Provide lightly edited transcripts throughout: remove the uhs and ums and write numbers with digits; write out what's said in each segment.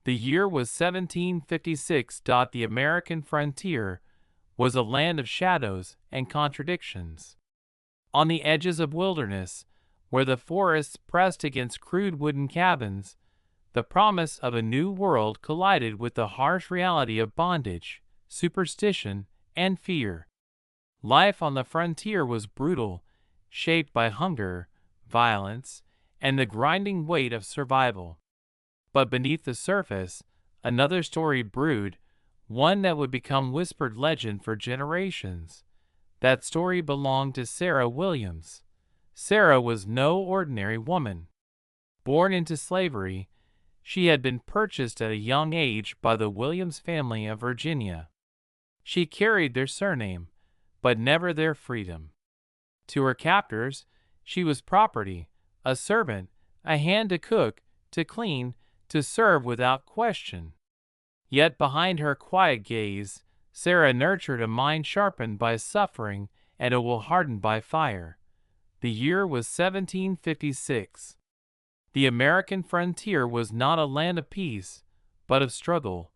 The year was 1756. The American frontier was a land of shadows and contradictions. On the edges of wilderness, where the forests pressed against crude wooden cabins, the promise of a new world collided with the harsh reality of bondage, superstition, and fear. Life on the frontier was brutal, shaped by hunger, violence, and the grinding weight of survival. But beneath the surface, another story brewed, one that would become whispered legend for generations. That story belonged to Sarah Williams. Sarah was no ordinary woman. Born into slavery, she had been purchased at a young age by the Williams family of Virginia. She carried their surname, but never their freedom. To her captors, she was property, a servant, a hand to cook, to clean, to serve without question. Yet behind her quiet gaze, Sarah nurtured a mind sharpened by suffering and a will hardened by fire. The year was 1756. The American frontier was not a land of peace, but of struggle,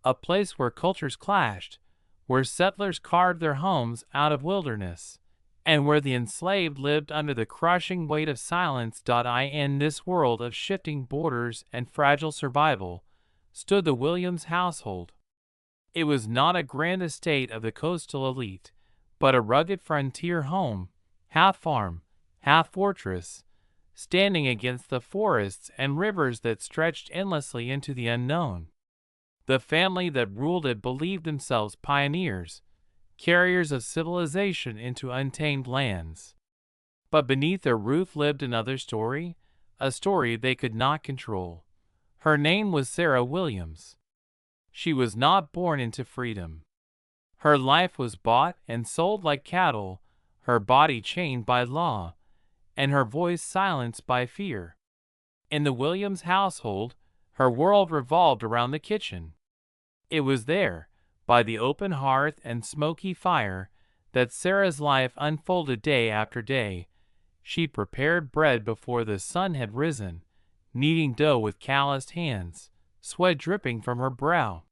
a place where cultures clashed, where settlers carved their homes out of wilderness, and where the enslaved lived under the crushing weight of silence. In this world of shifting borders and fragile survival stood the Williams household. It was not a grand estate of the coastal elite, but a rugged frontier home, half farm, half fortress, standing against the forests and rivers that stretched endlessly into the unknown. The family that ruled it believed themselves pioneers, carriers of civilization into untamed lands. But beneath their roof lived another story, a story they could not control. Her name was Sarah Williams. She was not born into freedom. Her life was bought and sold like cattle, her body chained by law, and her voice silenced by fear. In the Williams household, her world revolved around the kitchen. It was there, by the open hearth and smoky fire, that Sarah's life unfolded day after day. She prepared bread before the sun had risen, kneading dough with calloused hands, sweat dripping from her brow.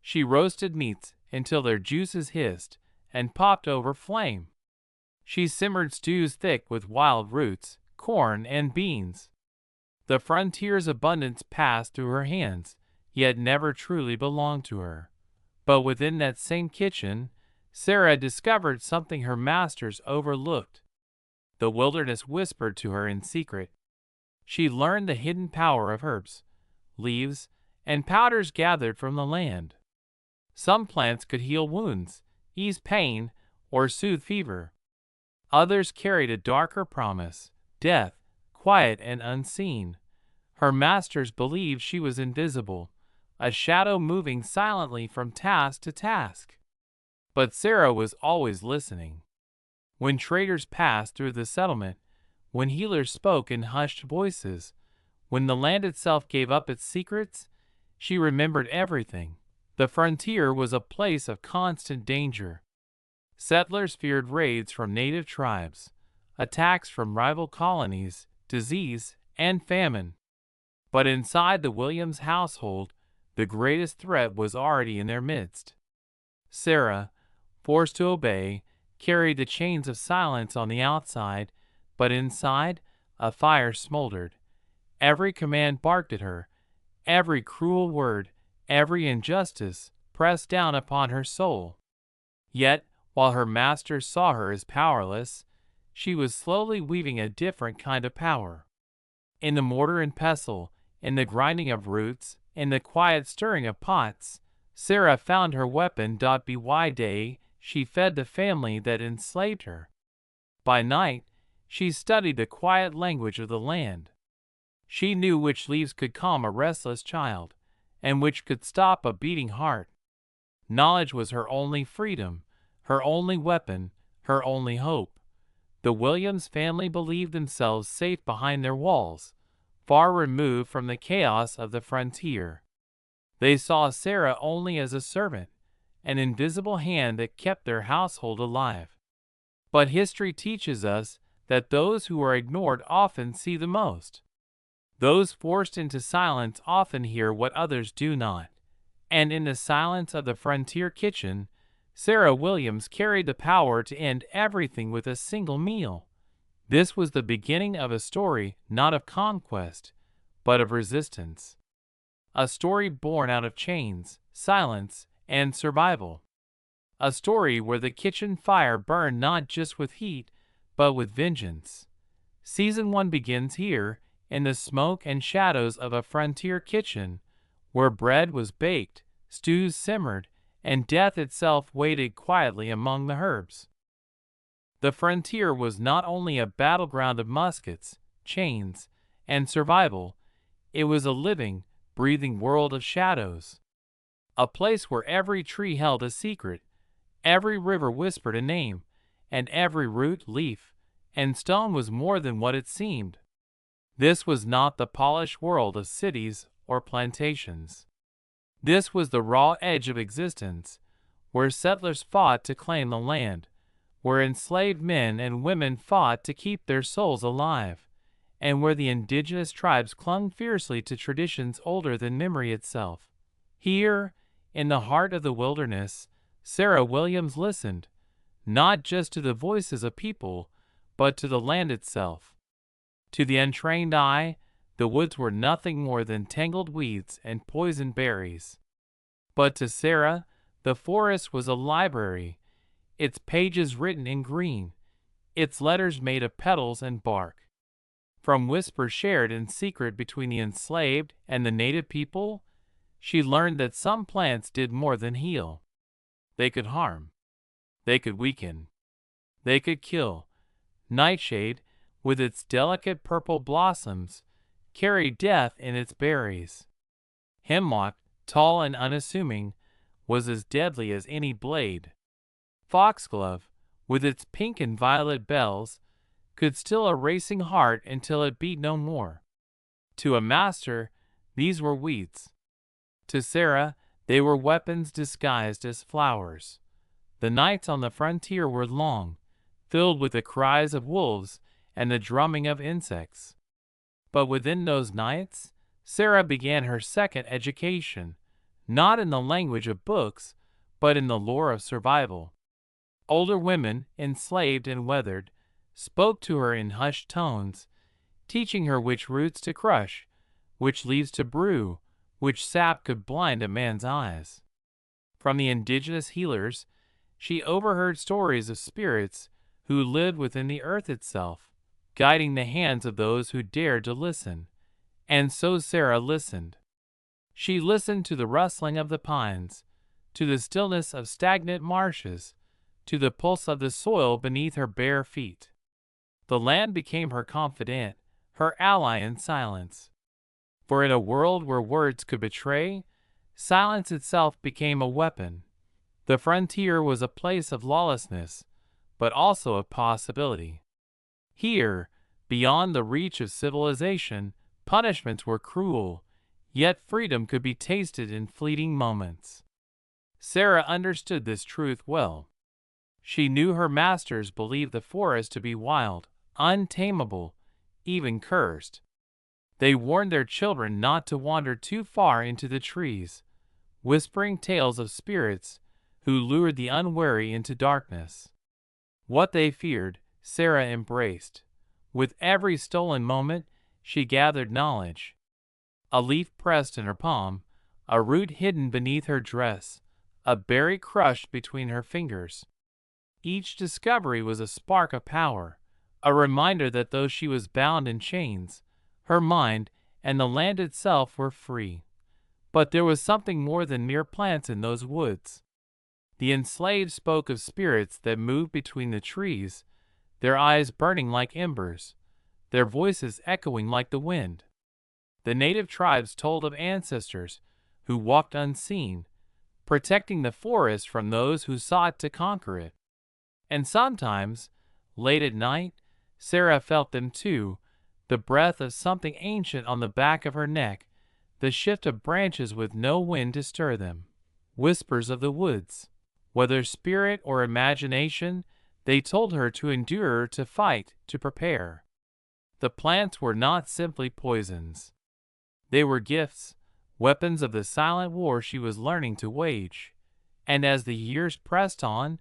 She roasted meats until their juices hissed and popped over flame. She simmered stews thick with wild roots, corn, and beans. The frontier's abundance passed through her hands, yet never truly belonged to her. But within that same kitchen, Sarah discovered something her masters overlooked. The wilderness whispered to her in secret. She learned the hidden power of herbs, leaves, and powders gathered from the land. Some plants could heal wounds, ease pain, or soothe fever. Others carried a darker promise, death, quiet and unseen. Her masters believed she was invisible, a shadow moving silently from task to task. But Sarah was always listening. When traders passed through the settlement, when healers spoke in hushed voices, when the land itself gave up its secrets, she remembered everything. The frontier was a place of constant danger. Settlers feared raids from native tribes, attacks from rival colonies, disease, and famine. But inside the Williams household, the greatest threat was already in their midst. Sarah, forced to obey, carried the chains of silence on the outside, but inside, a fire smoldered. Every command barked at her, every cruel word, every injustice pressed down upon her soul. Yet, while her masters saw her as powerless, she was slowly weaving a different kind of power. In the mortar and pestle, in the grinding of roots, in the quiet stirring of pots, Sarah found her weapon. By day, she fed the family that enslaved her. By night, she studied the quiet language of the land. She knew which leaves could calm a restless child, and which could stop a beating heart. Knowledge was her only freedom, her only weapon, her only hope. The Williams family believed themselves safe behind their walls, far removed from the chaos of the frontier. They saw Sarah only as a servant, an invisible hand that kept their household alive. But history teaches us that those who are ignored often see the most. Those forced into silence often hear what others do not. And in the silence of the frontier kitchen, Sarah Williams carried the power to end everything with a single meal. This was the beginning of a story not of conquest, but of resistance. A story born out of chains, silence, and survival. A story where the kitchen fire burned not just with heat, but with vengeance. Season 1 begins here, in the smoke and shadows of a frontier kitchen, where bread was baked, stews simmered, and death itself waited quietly among the herbs. The frontier was not only a battleground of muskets, chains, and survival, it was a living, breathing world of shadows. A place where every tree held a secret, every river whispered a name, and every root, leaf, and stone was more than what it seemed. This was not the polished world of cities or plantations. This was the raw edge of existence, where settlers fought to claim the land, where enslaved men and women fought to keep their souls alive, and where the indigenous tribes clung fiercely to traditions older than memory itself. Here, in the heart of the wilderness, Sarah Williams listened, not just to the voices of people, but to the land itself. To the untrained eye, the woods were nothing more than tangled weeds and poisoned berries. But to Sarah, the forest was a library, its pages written in green, its letters made of petals and bark. From whispers shared in secret between the enslaved and the native people, she learned that some plants did more than heal. They could harm. They could weaken. They could kill. Nightshade, with its delicate purple blossoms, carried death in its berries. Hemlock, tall and unassuming, was as deadly as any blade. Foxglove, with its pink and violet bells, could still a racing heart until it beat no more. To a master, these were weeds. To Sarah, they were weapons disguised as flowers. The nights on the frontier were long, filled with the cries of wolves and the drumming of insects. But within those nights, Sarah began her second education, not in the language of books, but in the lore of survival. Older women, enslaved and weathered, spoke to her in hushed tones, teaching her which roots to crush, which leaves to brew, which sap could blind a man's eyes. From the indigenous healers, she overheard stories of spirits who lived within the earth itself, guiding the hands of those who dared to listen. And so Sarah listened. She listened to the rustling of the pines, to the stillness of stagnant marshes, to the pulse of the soil beneath her bare feet. The land became her confidant, her ally in silence. For in a world where words could betray, silence itself became a weapon. The frontier was a place of lawlessness, but also of possibility. Here, beyond the reach of civilization, punishments were cruel, yet freedom could be tasted in fleeting moments. Sarah understood this truth well. She knew her masters believed the forest to be wild, untamable, even cursed. They warned their children not to wander too far into the trees, whispering tales of spirits who lured the unwary into darkness. What they feared, Sarah embraced. With every stolen moment, she gathered knowledge. A leaf pressed in her palm, a root hidden beneath her dress, a berry crushed between her fingers. Each discovery was a spark of power, a reminder that though she was bound in chains, her mind and the land itself were free. But there was something more than mere plants in those woods. The enslaved spoke of spirits that moved between the trees, their eyes burning like embers, their voices echoing like the wind. The native tribes told of ancestors who walked unseen, protecting the forest from those who sought to conquer it. And sometimes, late at night, Sarah felt them too, the breath of something ancient on the back of her neck, the shift of branches with no wind to stir them. Whispers of the woods. Whether spirit or imagination, they told her to endure, to fight, to prepare. The plants were not simply poisons. They were gifts, weapons of the silent war she was learning to wage. And as the years pressed on,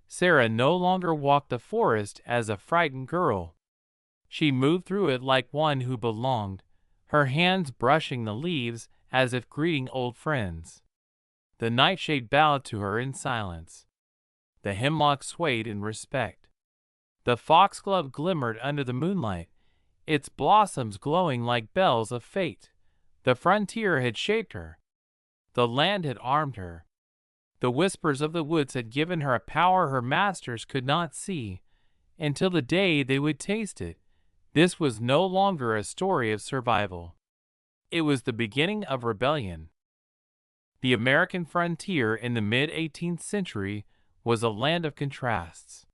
Sarah no longer walked the forest as a frightened girl. She moved through it like one who belonged, her hands brushing the leaves as if greeting old friends. The nightshade bowed to her in silence. The hemlock swayed in respect. The foxglove glimmered under the moonlight, its blossoms glowing like bells of fate. The frontier had shaped her. The land had armed her. The whispers of the woods had given her a power her masters could not see, until the day they would taste it. This was no longer a story of survival. It was the beginning of rebellion. The American frontier in the mid-18th century was a land of contrasts.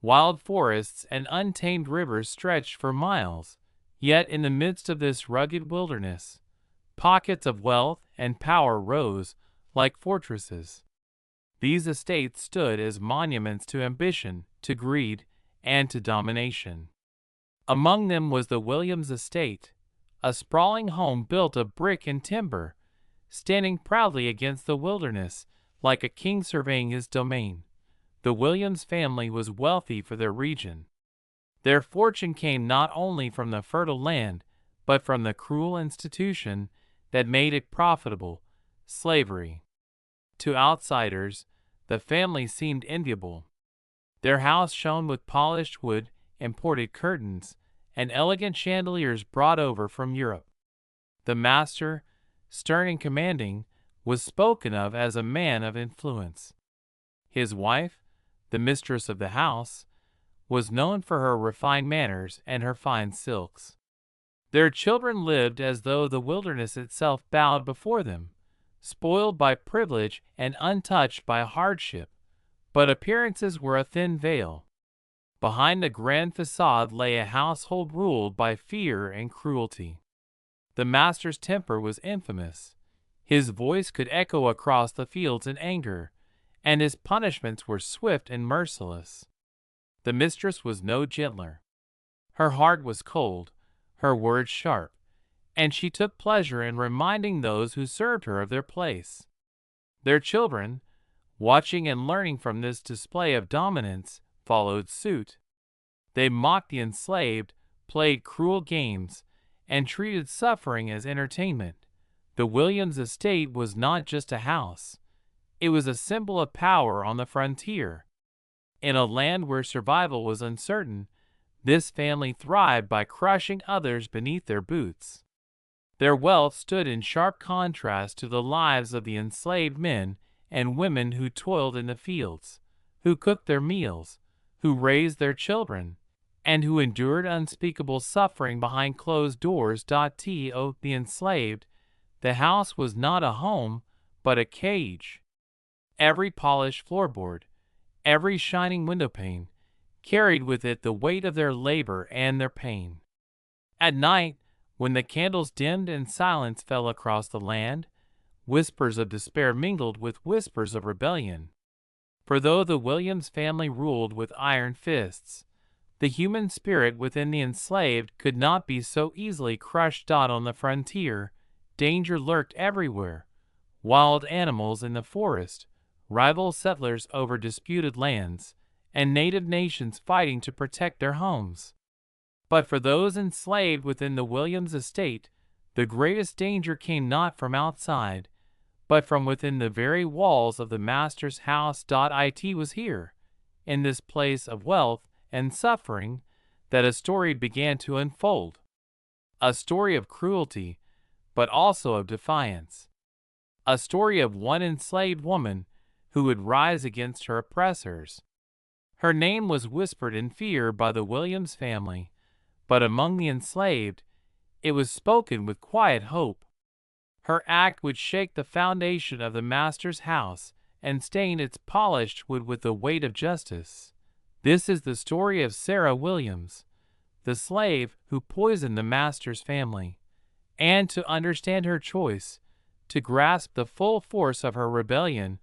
Wild forests and untamed rivers stretched for miles, yet in the midst of this rugged wilderness, pockets of wealth and power rose like fortresses. These estates stood as monuments to ambition, to greed, and to domination. Among them was the Williams estate, a sprawling home built of brick and timber, standing proudly against the wilderness like a king surveying his domain. The Williams family was wealthy for their region. Their fortune came not only from the fertile land, but from the cruel institution that made it profitable, slavery. To outsiders, the family seemed enviable. Their house shone with polished wood, imported curtains, and elegant chandeliers brought over from Europe. The master, stern and commanding, was spoken of as a man of influence. His wife, the mistress of the house, was known for her refined manners and her fine silks. Their children lived as though the wilderness itself bowed before them, spoiled by privilege and untouched by hardship, but appearances were a thin veil. Behind the grand facade lay a household ruled by fear and cruelty. The master's temper was infamous. His voice could echo across the fields in anger, and his punishments were swift and merciless. The mistress was no gentler. Her heart was cold, her words sharp, and she took pleasure in reminding those who served her of their place. Their children, watching and learning from this display of dominance, followed suit. They mocked the enslaved, played cruel games, and treated suffering as entertainment. The Williams estate was not just a house. It was a symbol of power on the frontier. In a land where survival was uncertain, this family thrived by crushing others beneath their boots. Their wealth stood in sharp contrast to the lives of the enslaved men and women who toiled in the fields, who cooked their meals, who raised their children, and who endured unspeakable suffering behind closed doors. To the enslaved, the house was not a home, but a cage. Every polished floorboard, every shining windowpane, carried with it the weight of their labor and their pain. At night, when the candles dimmed and silence fell across the land, whispers of despair mingled with whispers of rebellion. For though the Williams family ruled with iron fists, the human spirit within the enslaved could not be so easily crushed. On the frontier, danger lurked everywhere. Wild animals in the forest, rival settlers over disputed lands, and native nations fighting to protect their homes. But for those enslaved within the Williams estate, the greatest danger came not from outside, but from within the very walls of the master's house. It was here, in this place of wealth and suffering, that a story began to unfold. A story of cruelty, but also of defiance. A story of one enslaved woman who would rise against her oppressors. Her name was whispered in fear by the Williams family, but among the enslaved, it was spoken with quiet hope. Her act would shake the foundation of the master's house and stain its polished wood with the weight of justice. This is the story of Sarah Williams, the slave who poisoned the master's family. And to understand her choice, to grasp the full force of her rebellion,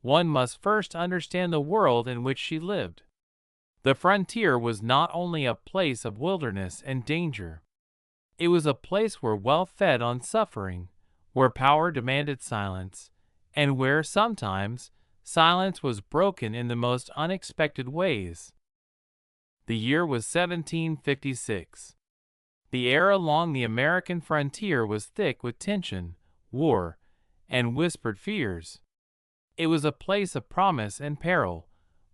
one must first understand the world in which she lived. The frontier was not only a place of wilderness and danger. It was a place where wealth fed on suffering, where power demanded silence, and where sometimes silence was broken in the most unexpected ways. The year was 1756. The air along the American frontier was thick with tension, war, and whispered fears. It was a place of promise and peril,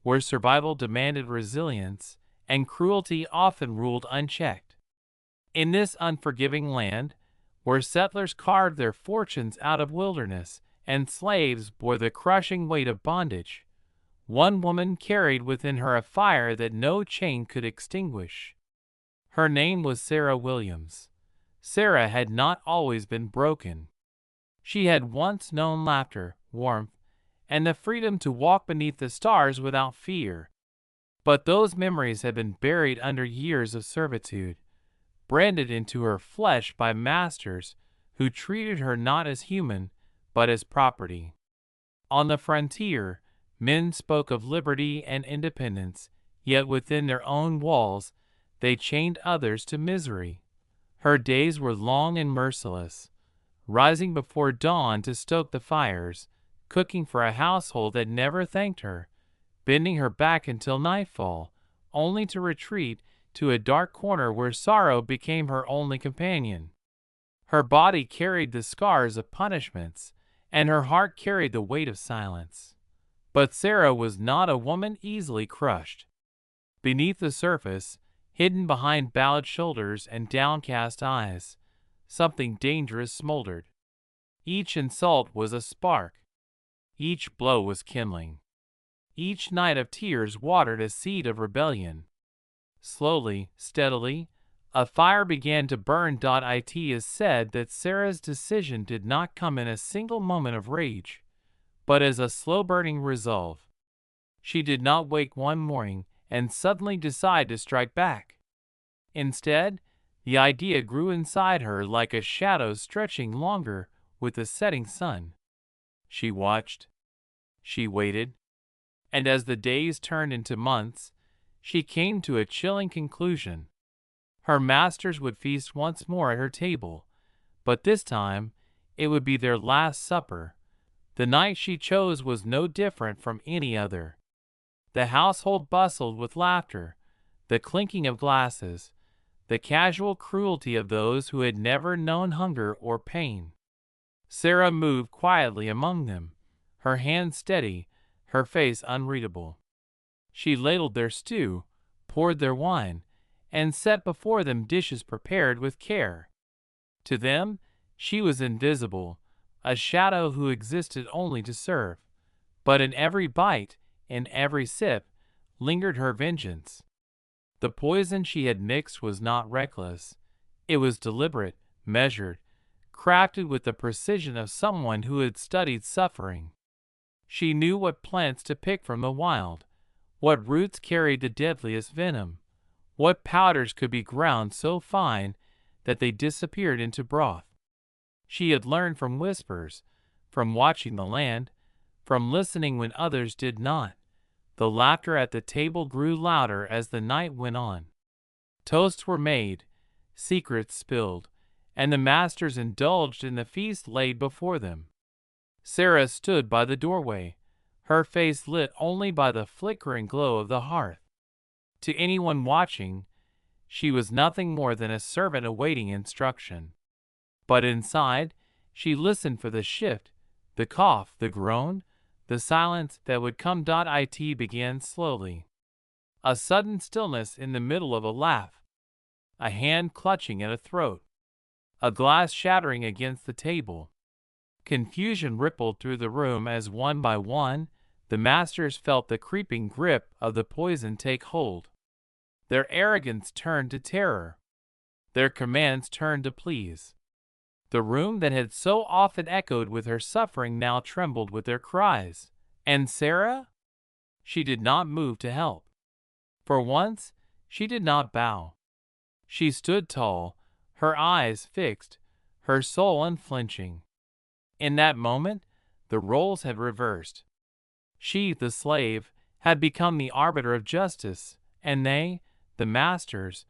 where survival demanded resilience and cruelty often ruled unchecked. In this unforgiving land, where settlers carved their fortunes out of wilderness and slaves bore the crushing weight of bondage, one woman carried within her a fire that no chain could extinguish. Her name was Sarah Williams. Sarah had not always been broken. She had once known laughter, warmth, and the freedom to walk beneath the stars without fear. But those memories had been buried under years of servitude, branded into her flesh by masters who treated her not as human, but as property. On the frontier, men spoke of liberty and independence, yet within their own walls they chained others to misery. Her days were long and merciless, rising before dawn to stoke the fires, cooking for a household that never thanked her, bending her back until nightfall, only to retreat to a dark corner where sorrow became her only companion. Her body carried the scars of punishments, and her heart carried the weight of silence. But Sarah was not a woman easily crushed. Beneath the surface, hidden behind bowed shoulders and downcast eyes, something dangerous smoldered. Each insult was a spark. Each blow was kindling. Each night of tears watered a seed of rebellion. Slowly, steadily, a fire began to burn. It is said that Sarah's decision did not come in a single moment of rage, but as a slow-burning resolve. She did not wake one morning and suddenly decide to strike back. Instead, the idea grew inside her like a shadow stretching longer with the setting sun. She watched. She waited. And as the days turned into months, she came to a chilling conclusion. Her masters would feast once more at her table, but this time it would be their last supper. The night she chose was no different from any other. The household bustled with laughter, the clinking of glasses, the casual cruelty of those who had never known hunger or pain. Sarah moved quietly among them, her hand steady, her face unreadable. She ladled their stew, poured their wine, and set before them dishes prepared with care. To them, she was invisible, a shadow who existed only to serve. But in every bite, in every sip, lingered her vengeance. The poison she had mixed was not reckless. It was deliberate, measured, crafted with the precision of someone who had studied suffering. She knew what plants to pick from the wild, what roots carried the deadliest venom, what powders could be ground so fine that they disappeared into broth. She had learned from whispers, from watching the land, from listening when others did not. The laughter at the table grew louder as the night went on. Toasts were made, secrets spilled, and the masters indulged in the feast laid before them. Sarah stood by the doorway, her face lit only by the flickering glow of the hearth. To anyone watching, she was nothing more than a servant awaiting instruction. But inside, she listened for the shift, the cough, the groan, the silence that would come. It began slowly. A sudden stillness in the middle of a laugh, a hand clutching at a throat, a glass shattering against the table. Confusion rippled through the room as one by one the masters felt the creeping grip of the poison take hold. Their arrogance turned to terror. Their commands turned to pleas. The room that had so often echoed with her suffering now trembled with their cries. And Sarah? She did not move to help. For once, she did not bow. She stood tall, her eyes fixed, her soul unflinching. In that moment, the roles had reversed. She, the slave, had become the arbiter of justice, and they, the masters,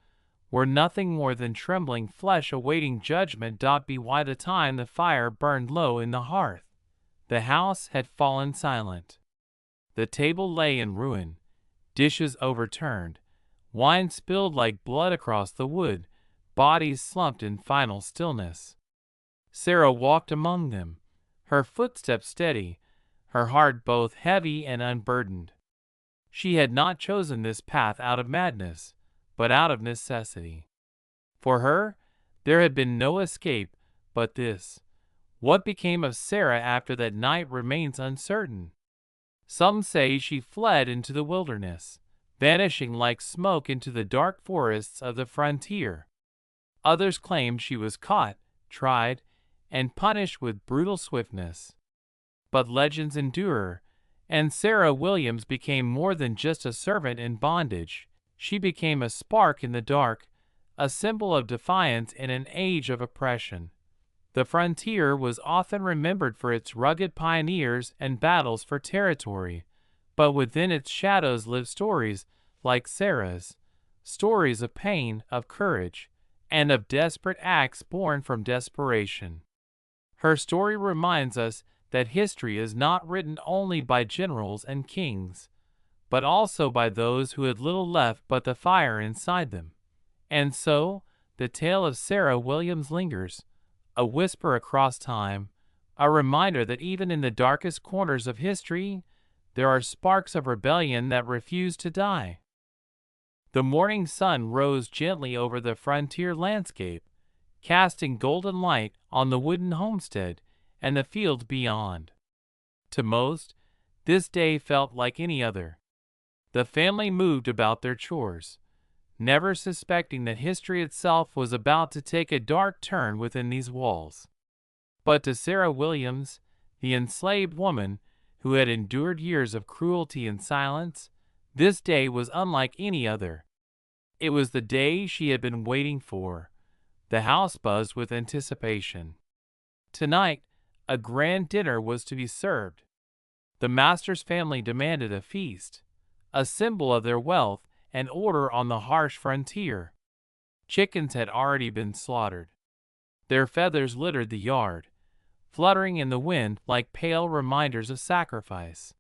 were nothing more than trembling flesh awaiting judgment. By the time the fire burned low in the hearth, the house had fallen silent. The table lay in ruin, dishes overturned, wine spilled like blood across the wood, bodies slumped in final stillness. Sarah walked among them, her footsteps steady, her heart both heavy and unburdened. She had not chosen this path out of madness, but out of necessity. For her, there had been no escape but this. What became of Sarah after that night remains uncertain. Some say she fled into the wilderness, vanishing like smoke into the dark forests of the frontier. Others claimed she was caught, tried, and punished with brutal swiftness. But legends endure, and Sarah Williams became more than just a servant in bondage. She became a spark in the dark, a symbol of defiance in an age of oppression. The frontier was often remembered for its rugged pioneers and battles for territory, but within its shadows lived stories like Sarah's, stories of pain, of courage, and of desperate acts born from desperation. Her story reminds us that history is not written only by generals and kings, but also by those who had little left but the fire inside them. And so, the tale of Sarah Williams lingers, a whisper across time, a reminder that even in the darkest corners of history, there are sparks of rebellion that refuse to die. The morning sun rose gently over the frontier landscape, casting golden light on the wooden homestead and the fields beyond. To most, this day felt like any other. The family moved about their chores, never suspecting that history itself was about to take a dark turn within these walls. But to Sarah Williams, the enslaved woman who had endured years of cruelty and silence, this day was unlike any other. It was the day she had been waiting for. The house buzzed with anticipation. Tonight, a grand dinner was to be served. The master's family demanded a feast, a symbol of their wealth and order on the harsh frontier. Chickens had already been slaughtered. Their feathers littered the yard, fluttering in the wind like pale reminders of sacrifice.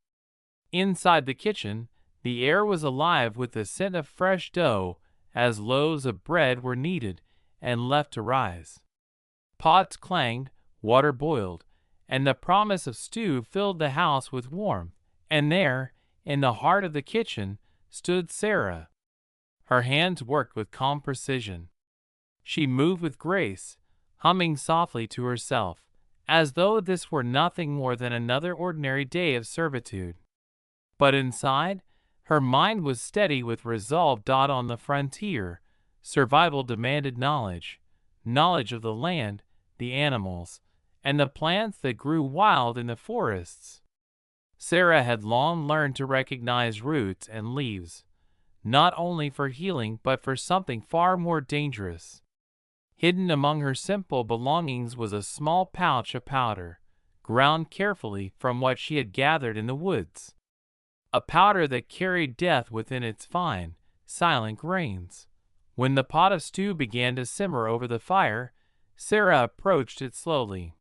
Inside the kitchen, the air was alive with the scent of fresh dough as loaves of bread were kneaded and left to rise. Pots clanged, water boiled, and the promise of stew filled the house with warmth. And there, in the heart of the kitchen, stood Sarah. Her hands worked with calm precision. She moved with grace, humming softly to herself, as though this were nothing more than another ordinary day of servitude. But inside, her mind was steady with resolve. On the frontier, survival demanded knowledge, knowledge of the land, the animals, and the plants that grew wild in the forests. Sarah had long learned to recognize roots and leaves, not only for healing but for something far more dangerous. Hidden among her simple belongings was a small pouch of powder, ground carefully from what she had gathered in the woods. A powder that carried death within its fine, silent grains. When the pot of stew began to simmer over the fire, Sarah approached it slowly.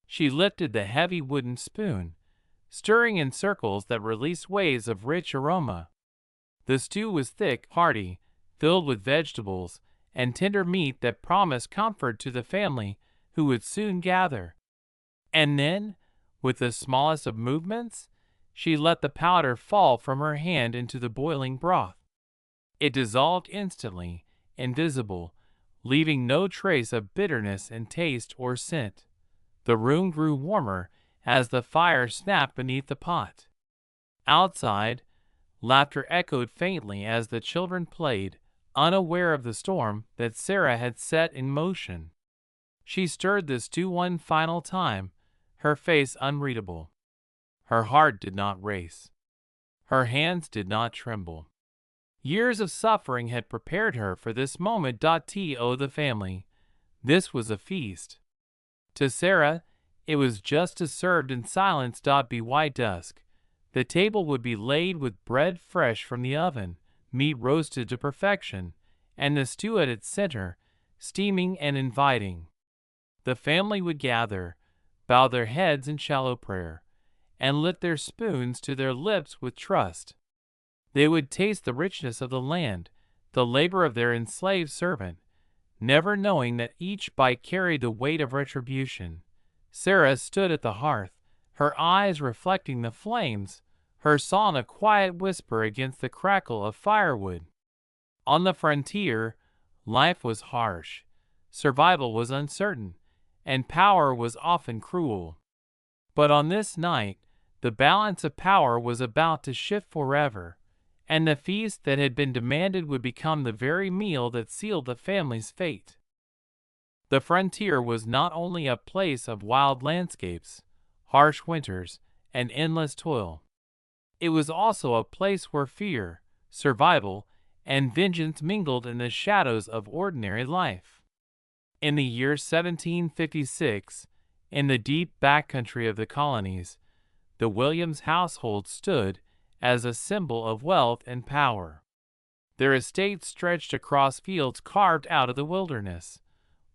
She lifted the heavy wooden spoon, stirring in circles that released waves of rich aroma. The stew was thick, hearty, filled with vegetables and tender meat that promised comfort to the family who would soon gather. And then, with the smallest of movements, she let the powder fall from her hand into the boiling broth. It dissolved instantly, invisible, leaving no trace of bitterness in taste or scent. The room grew warmer as the fire snapped beneath the pot. Outside, laughter echoed faintly as the children played, unaware of the storm that Sarah had set in motion. She stirred the stew one final time, her face unreadable. Her heart did not race. Her hands did not tremble. Years of suffering had prepared her for this moment. To the family, this was a feast. To Sarah, it was just as served in silence. By dusk, the table would be laid with bread fresh from the oven, meat roasted to perfection, and the stew at its center, steaming and inviting. The family would gather, bow their heads in shallow prayer, and lift their spoons to their lips with trust. They would taste the richness of the land, the labor of their enslaved servant, never knowing that each bite carried the weight of retribution. Sarah stood at the hearth, her eyes reflecting the flames, her song a quiet whisper against the crackle of firewood. On the frontier, life was harsh, survival was uncertain, and power was often cruel. But on this night, the balance of power was about to shift forever, and the feast that had been demanded would become the very meal that sealed the family's fate. The frontier was not only a place of wild landscapes, harsh winters, and endless toil. It was also a place where fear, survival, and vengeance mingled in the shadows of ordinary life. In the year 1756, in the deep backcountry of the colonies, the Williams household stood as a symbol of wealth and power. Their estate stretched across fields carved out of the wilderness,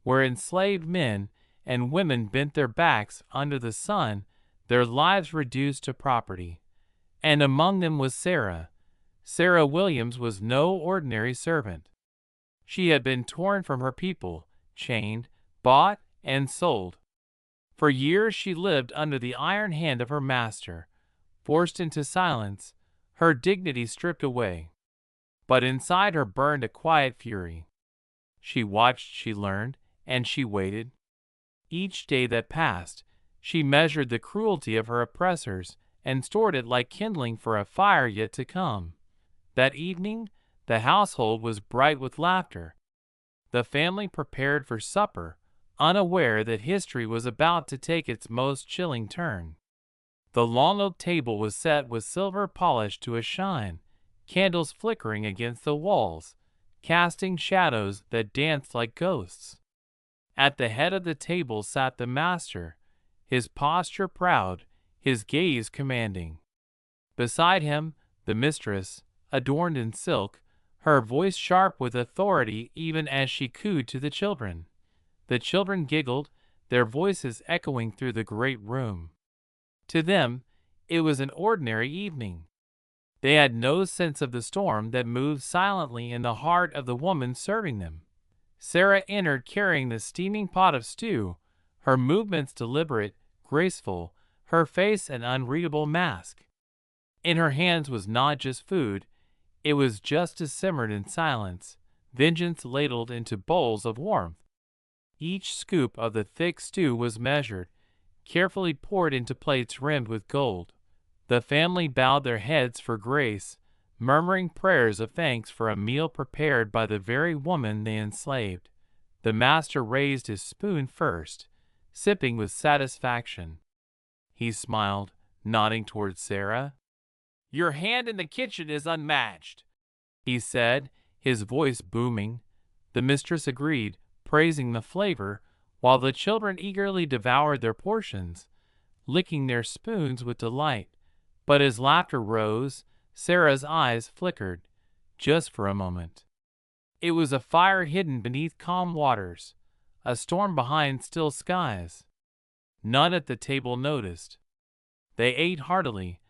where enslaved men and women bent their backs under the sun, their lives reduced to property. And among them was Sarah. Sarah Williams was no ordinary servant. She had been torn from her people, chained, bought, and sold. For years she lived under the iron hand of her master, forced into silence, her dignity stripped away. But inside her burned a quiet fury. She watched, she learned, and she waited. Each day that passed, she measured the cruelty of her oppressors and stored it like kindling for a fire yet to come. That evening, the household was bright with laughter. The family prepared for supper, unaware that history was about to take its most chilling turn. The long oak table was set with silver polished to a shine, candles flickering against the walls, casting shadows that danced like ghosts. At the head of the table sat the master, his posture proud, his gaze commanding. Beside him, the mistress, adorned in silk, her voice sharp with authority even as she cooed to the children. The children giggled, their voices echoing through the great room. To them, it was an ordinary evening. They had no sense of the storm that moved silently in the heart of the woman serving them. Sarah entered carrying the steaming pot of stew, her movements deliberate, graceful, her face an unreadable mask. In her hands was not just food, it was justice simmered in silence, vengeance ladled into bowls of warmth. Each scoop of the thick stew was measured, carefully poured into plates rimmed with gold. The family bowed their heads for grace, murmuring prayers of thanks for a meal prepared by the very woman they enslaved. The master raised his spoon first, sipping with satisfaction. He smiled, nodding toward Sarah. "Your hand in the kitchen is unmatched," he said, his voice booming. The mistress agreed, praising the flavor, while the children eagerly devoured their portions, licking their spoons with delight. But as laughter rose, Sarah's eyes flickered, just for a moment. It was a fire hidden beneath calm waters, a storm behind still skies. None at the table noticed. They ate heartily,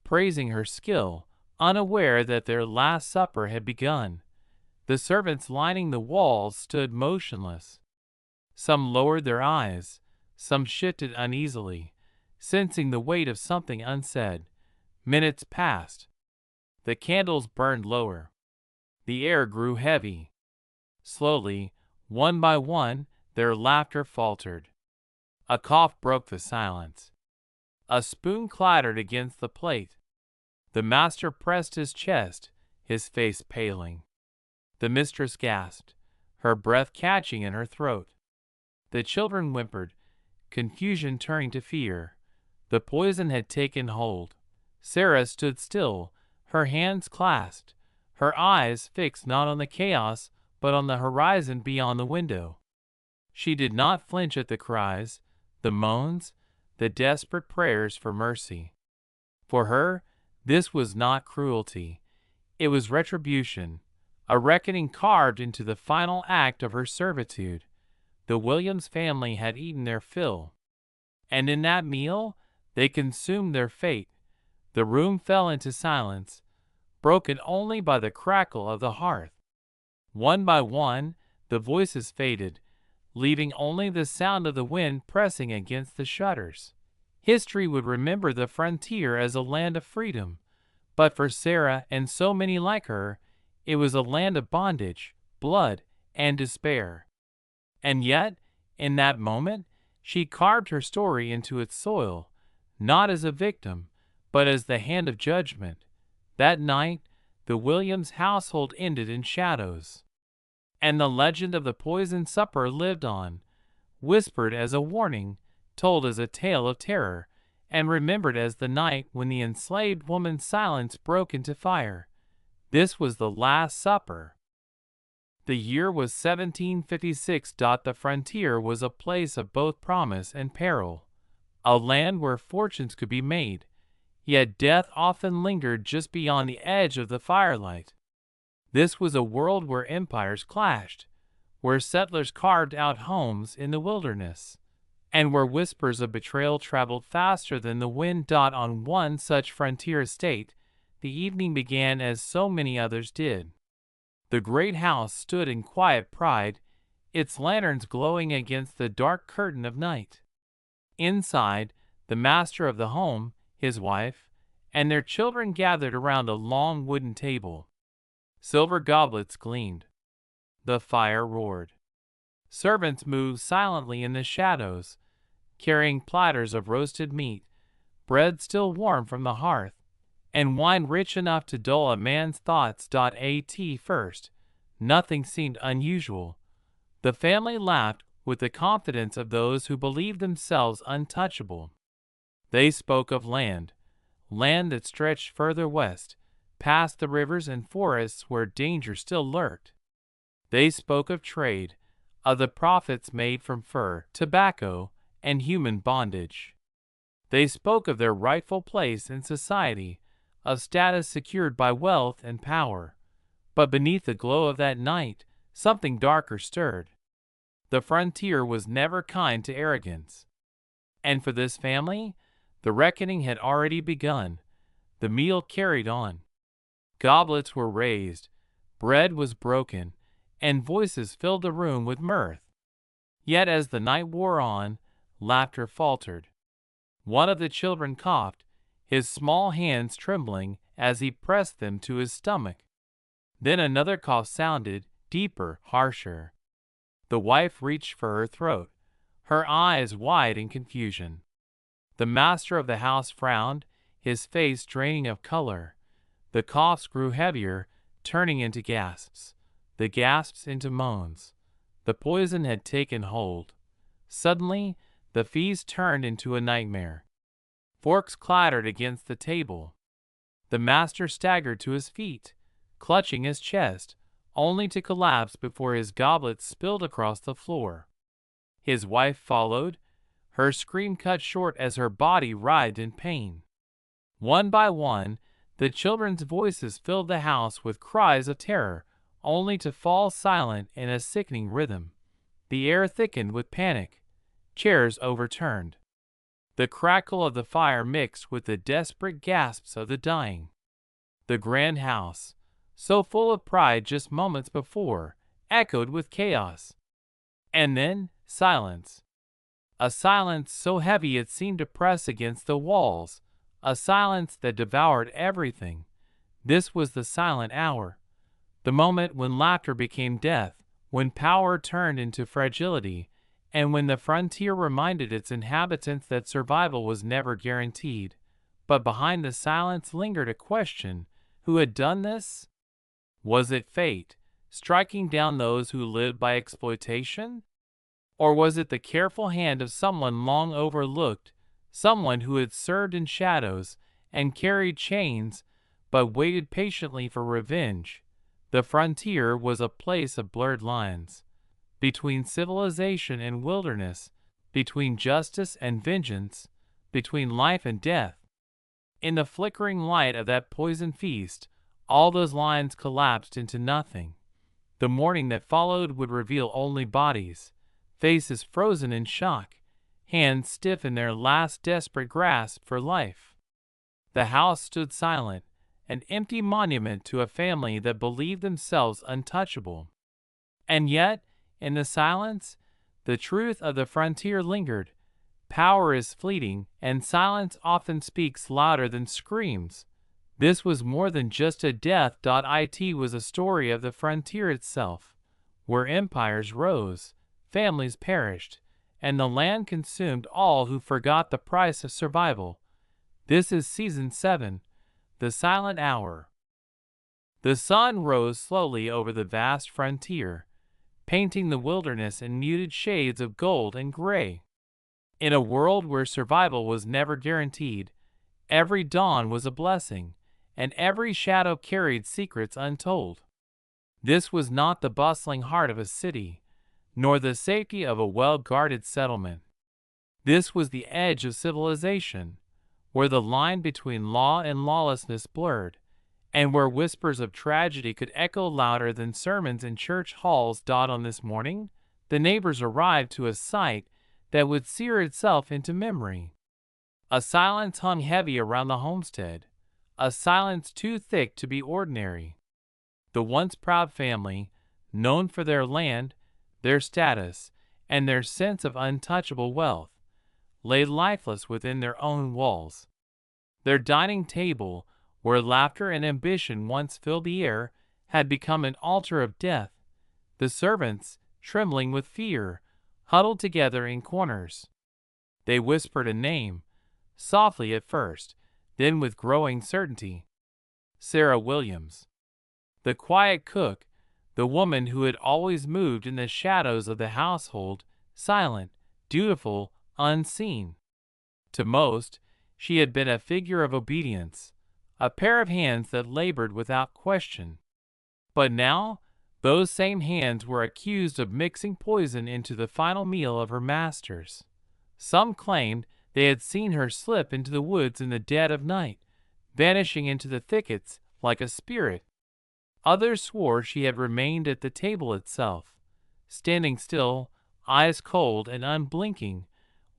praising her skill, unaware that their last supper had begun. The servants lining the walls stood motionless. Some lowered their eyes, some shifted uneasily, sensing the weight of something unsaid. Minutes passed. The candles burned lower. The air grew heavy. Slowly, one by one, their laughter faltered. A cough broke the silence. A spoon clattered against the plate. The master pressed his chest, his face paling. The mistress gasped, her breath catching in her throat. The children whimpered, confusion turning to fear. The poison had taken hold. Sarah stood still, her hands clasped, her eyes fixed not on the chaos but on the horizon beyond the window. She did not flinch at the cries, the moans, the desperate prayers for mercy. For her, this was not cruelty. It was retribution, a reckoning carved into the final act of her servitude. The Williams family had eaten their fill, and in that meal they consumed their fate. The room fell into silence, broken only by the crackle of the hearth. One by one, the voices faded, leaving only the sound of the wind pressing against the shutters. History would remember the frontier as a land of freedom, but for Sarah and so many like her, it was a land of bondage, blood, and despair. And yet, in that moment, she carved her story into its soil, not as a victim, but as the hand of judgment. That night, the Williams household ended in shadows, and the legend of the poisoned supper lived on, whispered as a warning, told as a tale of terror, and remembered as the night when the enslaved woman's silence broke into fire. This was the Last Supper. The year was 1756. The frontier was a place of both promise and peril, a land where fortunes could be made, yet death often lingered just beyond the edge of the firelight. This was a world where empires clashed, where settlers carved out homes in the wilderness, and where whispers of betrayal traveled faster than the wind. On one such frontier estate, the evening began as so many others did. The great house stood in quiet pride, its lanterns glowing against the dark curtain of night. Inside, the master of the home, his wife, and their children gathered around a long wooden table. Silver goblets gleamed. The fire roared. Servants moved silently in the shadows, carrying platters of roasted meat, bread still warm from the hearth, and wine rich enough to dull a man's thoughts. At first, nothing seemed unusual. The family laughed with the confidence of those who believed themselves untouchable. They spoke of land that stretched further west, past the rivers and forests where danger still lurked. They spoke of trade, of the profits made from fur, tobacco, and human bondage. They spoke of their rightful place in society, of status secured by wealth and power. But beneath the glow of that night, something darker stirred. The frontier was never kind to arrogance. And for this family, the reckoning had already begun. The meal carried on. Goblets were raised, bread was broken, and voices filled the room with mirth. Yet as the night wore on, laughter faltered. One of the children coughed, his small hands trembling as he pressed them to his stomach. Then another cough sounded, deeper, harsher. The wife reached for her throat, her eyes wide in confusion. The master of the house frowned, his face draining of color. The coughs grew heavier, turning into gasps, the gasps into moans. The poison had taken hold. Suddenly, the feast turned into a nightmare. Forks clattered against the table. The master staggered to his feet, clutching his chest, only to collapse before his goblet spilled across the floor. His wife followed, her scream cut short as her body writhed in pain. One by one, the children's voices filled the house with cries of terror, only to fall silent in a sickening rhythm. The air thickened with panic. Chairs overturned. The crackle of the fire mixed with the desperate gasps of the dying. The grand house, so full of pride just moments before, echoed with chaos. And then silence. A silence so heavy it seemed to press against the walls, a silence that devoured everything. This was the silent hour, the moment when laughter became death, when power turned into fragility, and when the frontier reminded its inhabitants that survival was never guaranteed. But behind the silence lingered a question: who had done this? Was it fate, striking down those who lived by exploitation? Or was it the careful hand of someone long overlooked, someone who had served in shadows and carried chains, but waited patiently for revenge? The frontier was a place of blurred lines, between civilization and wilderness, between justice and vengeance, between life and death. In the flickering light of that poisoned feast, all those lines collapsed into nothing. The morning that followed would reveal only bodies, faces frozen in shock, hands stiff in their last desperate grasp for life. The house stood silent, an empty monument to a family that believed themselves untouchable. And yet, in the silence, the truth of the frontier lingered. Power is fleeting, and silence often speaks louder than screams. This was more than just a death. It was a story of the frontier itself, where empires rose, families perished, and the land consumed all who forgot the price of survival. This is Season 7, The Silent Hour. The sun rose slowly over the vast frontier, painting the wilderness in muted shades of gold and gray. In a world where survival was never guaranteed, every dawn was a blessing, and every shadow carried secrets untold. This was not the bustling heart of a city, nor the safety of a well-guarded settlement. This was the edge of civilization, where the line between law and lawlessness blurred, and where whispers of tragedy could echo louder than sermons in church halls. On this morning, the neighbors arrived to a sight that would sear itself into memory. A silence hung heavy around the homestead, a silence too thick to be ordinary. The once proud family, known for their land, their status, and their sense of untouchable wealth, lay lifeless within their own walls. Their dining table, where laughter and ambition once filled the air, had become an altar of death. The servants, trembling with fear, huddled together in corners. They whispered a name, softly at first, then with growing certainty. Sarah Williams. The quiet cook, the woman who had always moved in the shadows of the household, silent, dutiful, unseen. To most, she had been a figure of obedience, a pair of hands that labored without question. But now, those same hands were accused of mixing poison into the final meal of her masters. Some claimed they had seen her slip into the woods in the dead of night, vanishing into the thickets like a spirit. Others swore she had remained at the table itself, standing still, eyes cold and unblinking,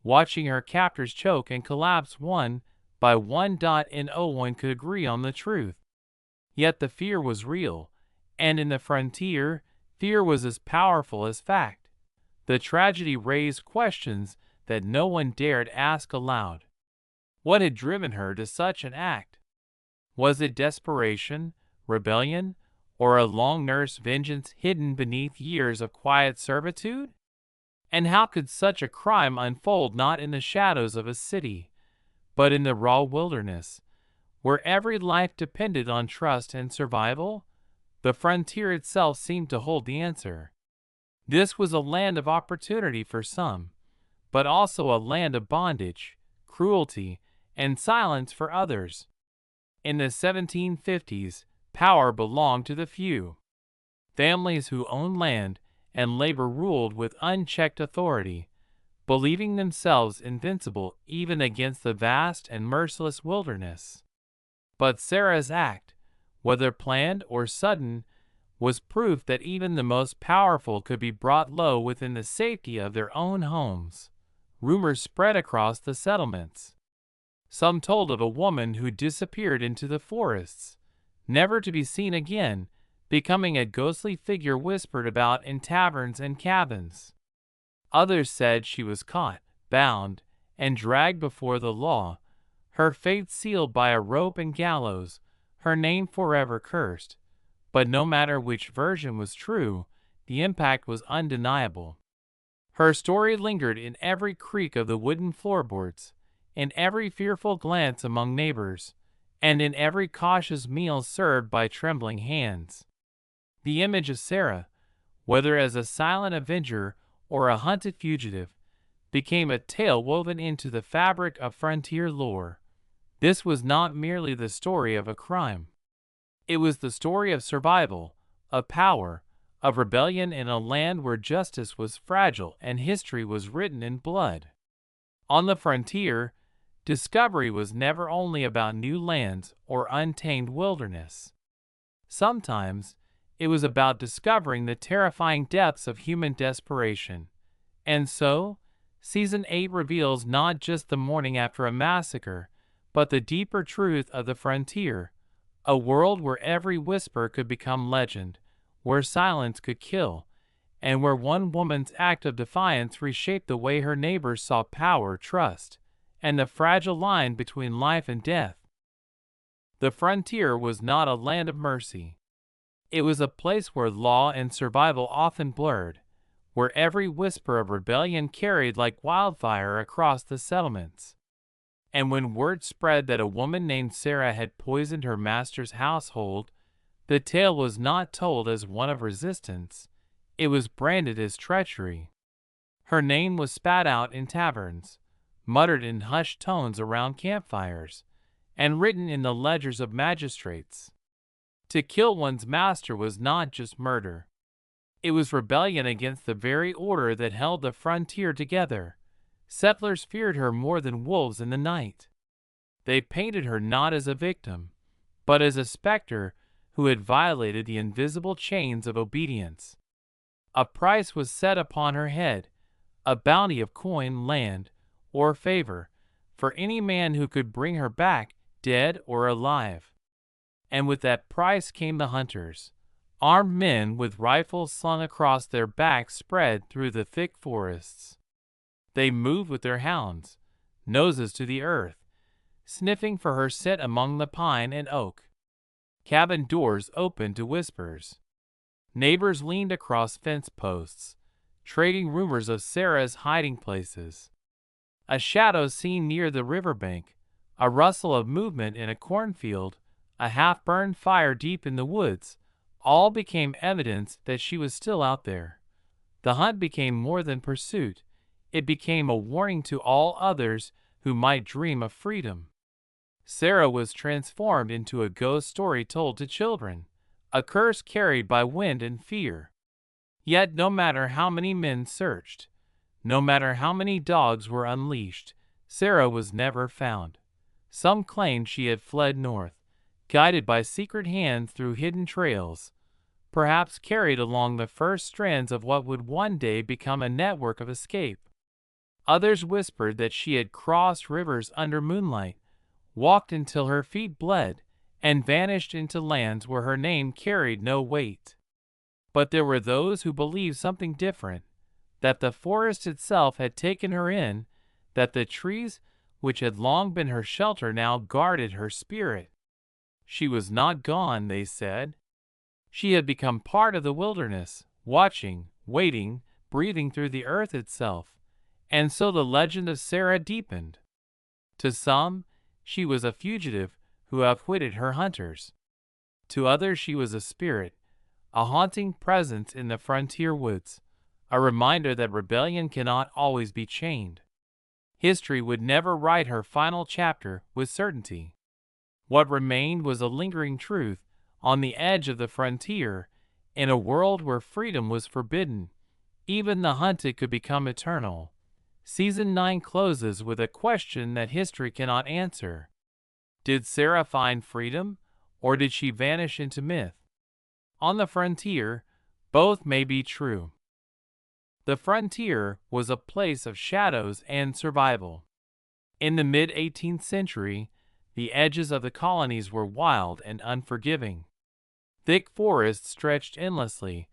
watching her captors choke and collapse one by one. No one could agree on the truth. Yet the fear was real, and in the frontier, fear was as powerful as fact. The tragedy raised questions that no one dared ask aloud. What had driven her to such an act? Was it desperation, rebellion, or a long-nursed vengeance hidden beneath years of quiet servitude? And how could such a crime unfold not in the shadows of a city, but in the raw wilderness, where every life depended on trust and survival? The frontier itself seemed to hold the answer. This was a land of opportunity for some, but also a land of bondage, cruelty, and silence for others. In the 1750s, power belonged to the few. Families who owned land and labor ruled with unchecked authority, believing themselves invincible even against the vast and merciless wilderness. But Sarah's act, whether planned or sudden, was proof that even the most powerful could be brought low within the safety of their own homes. Rumors spread across the settlements. Some told of a woman who disappeared into the forests, never to be seen again, becoming a ghostly figure whispered about in taverns and cabins. Others said she was caught, bound, and dragged before the law, her fate sealed by a rope and gallows, her name forever cursed. But no matter which version was true, the impact was undeniable. Her story lingered in every creak of the wooden floorboards, in every fearful glance among neighbors, and in every cautious meal served by trembling hands. The image of Sarah, whether as a silent avenger or a hunted fugitive, became a tale woven into the fabric of frontier lore. This was not merely the story of a crime. It was the story of survival, of power, of rebellion in a land where justice was fragile and history was written in blood. On the frontier, discovery was never only about new lands or untamed wilderness. Sometimes it was about discovering the terrifying depths of human desperation. And so, Season 8 reveals not just the morning after a massacre, but the deeper truth of the frontier, a world where every whisper could become legend, where silence could kill, and where one woman's act of defiance reshaped the way her neighbors saw power, trust, and the fragile line between life and death. The frontier was not a land of mercy. It was a place where law and survival often blurred, where every whisper of rebellion carried like wildfire across the settlements. And when word spread that a woman named Sarah had poisoned her master's household, the tale was not told as one of resistance, it was branded as treachery. Her name was spat out in taverns, muttered in hushed tones around campfires, and written in the ledgers of magistrates. To kill one's master was not just murder. It was rebellion against the very order that held the frontier together. Settlers feared her more than wolves in the night. They painted her not as a victim, but as a specter who had violated the invisible chains of obedience. A price was set upon her head, a bounty of coin, land, or favor, for any man who could bring her back, dead or alive. And with that price came the hunters, armed men with rifles slung across their backs spread through the thick forests. They moved with their hounds, noses to the earth, sniffing for her scent among the pine and oak. Cabin doors opened to whispers. Neighbors leaned across fence posts, trading rumors of Sarah's hiding places. A shadow seen near the riverbank, a rustle of movement in a cornfield, a half-burned fire deep in the woods, all became evidence that she was still out there. The hunt became more than pursuit. It became a warning to all others who might dream of freedom. Sarah was transformed into a ghost story told to children, a curse carried by wind and fear. Yet no matter how many men searched, no matter how many dogs were unleashed, Sarah was never found. Some claimed she had fled north, guided by secret hands through hidden trails, perhaps carried along the first strands of what would one day become a network of escape. Others whispered that she had crossed rivers under moonlight, walked until her feet bled, and vanished into lands where her name carried no weight. But there were those who believed something different, that the forest itself had taken her in, that the trees which had long been her shelter now guarded her spirit. She was not gone, they said. She had become part of the wilderness, watching, waiting, breathing through the earth itself. And so the legend of Sarah deepened. To some, she was a fugitive who outwitted her hunters. To others, she was a spirit, a haunting presence in the frontier woods, a reminder that rebellion cannot always be chained. History would never write her final chapter with certainty. What remained was a lingering truth on the edge of the frontier, in a world where freedom was forbidden. Even the hunted could become eternal. Season 9 closes with a question that history cannot answer. Did Sarah find freedom, or did she vanish into myth? On the frontier, both may be true. The frontier was a place of shadows and survival. In the mid-18th century, the edges of the colonies were wild and unforgiving. Thick forests stretched endlessly,